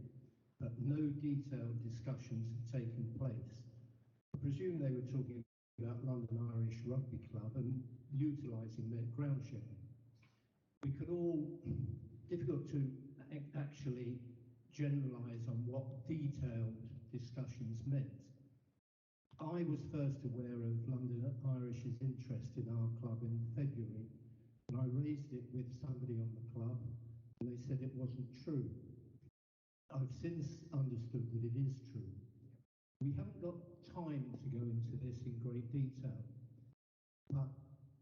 Speaker 2: but no detailed discussions have taken place. I presume they were talking about London Irish Rugby Club and utilising their ground sharing. We could all, difficult to actually generalise on what detailed discussions meant. I was first aware of London Irish's interest in our club in February, and I raised it with somebody on the club, and they said it wasn't true. I've since understood that it is true. We haven't got time to go into this in great detail, but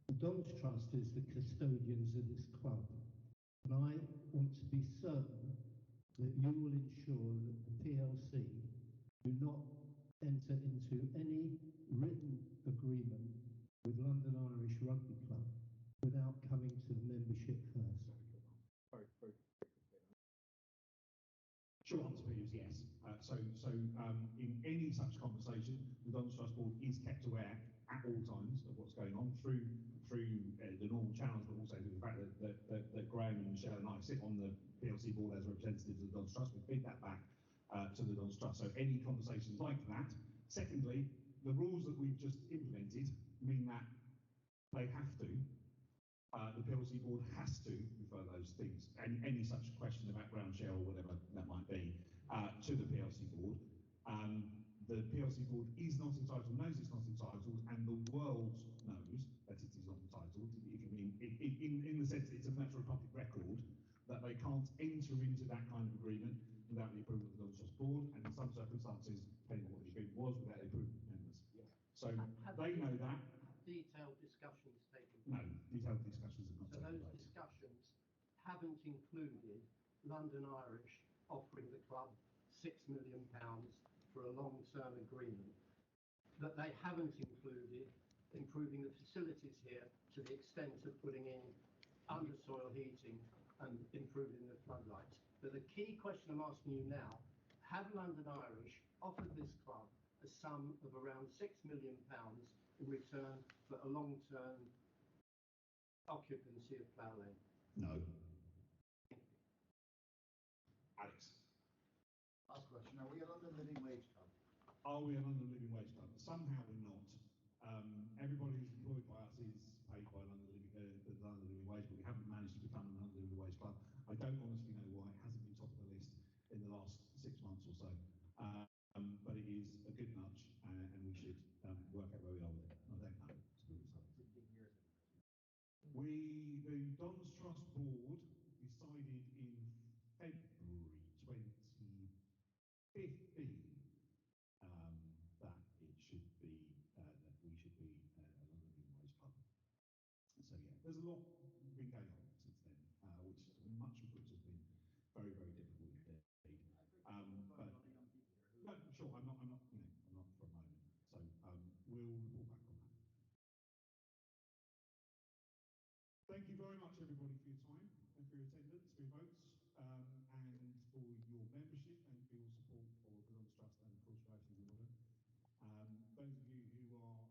Speaker 2: the Dons Trust is the custodians of this club, and I want to be certain that you will ensure that the PLC do not
Speaker 12: enter into any written agreement with London Irish Rugby Club without coming to the membership first?
Speaker 1: Short answer is yes. In any such conversation, the Dons Trust Board is kept aware at all times of what's going on through the normal channels, but also through the fact that Graham and Michelle and I sit on the PLC board as representatives of the Dons Trust. We feed that back to the Dons Trust. So any conversations like that. Secondly, the rules that we've just implemented mean that they have to. The PLC board has to refer those things, and any such question about ground share or whatever that might be, to the PLC board. The PLC board is not entitled, knows it's not entitled, and the world knows that it is not entitled, if you mean, in the sense that it's a matter of public record, that they can't enter into that kind of agreement without the approval of the Dons Trust board, and in some circumstances, depending on what the agreement was, without the approval of members. So they know that.
Speaker 2: Detailed discussions taken place?
Speaker 1: No, detailed discussions have not
Speaker 2: So
Speaker 1: taken
Speaker 2: those
Speaker 1: place.
Speaker 2: discussions haven't included London Irish offering the club £6 million for a long-term agreement, that they haven't included improving the facilities here to the extent of putting in undersoil heating and improving the floodlights. But the key question I'm asking you now, have London Irish offered this club a sum of around £6 million in return for a long-term occupancy of Plough Lane?
Speaker 1: No. Alex.
Speaker 21: Last question, are we a London Living Wage Club?
Speaker 1: Are we a London Living Wage Club? Somehow we're not. Everybody who's employed by us is paid by the London Living Wage, but we haven't managed to become a London Living Wage Club. I don't honestly know why it hasn't been top of the list in the last 6 months or so. But it is a good nudge, and we should work out where we are with it. I don't know. The Dons Trust Board decided in February 2015 that it should be that we should be a London Living Wage Club. So yeah, there's a lot been going on since then, which much of which has been very, very difficult indeed. But no, sure, I'm not for a moment. So we'll report back on that. Thank you very much, everybody, for your time and for your attendance, for your votes, and for your membership and for your support for the Dons Trust and of course for Actions in Order. Those of you who are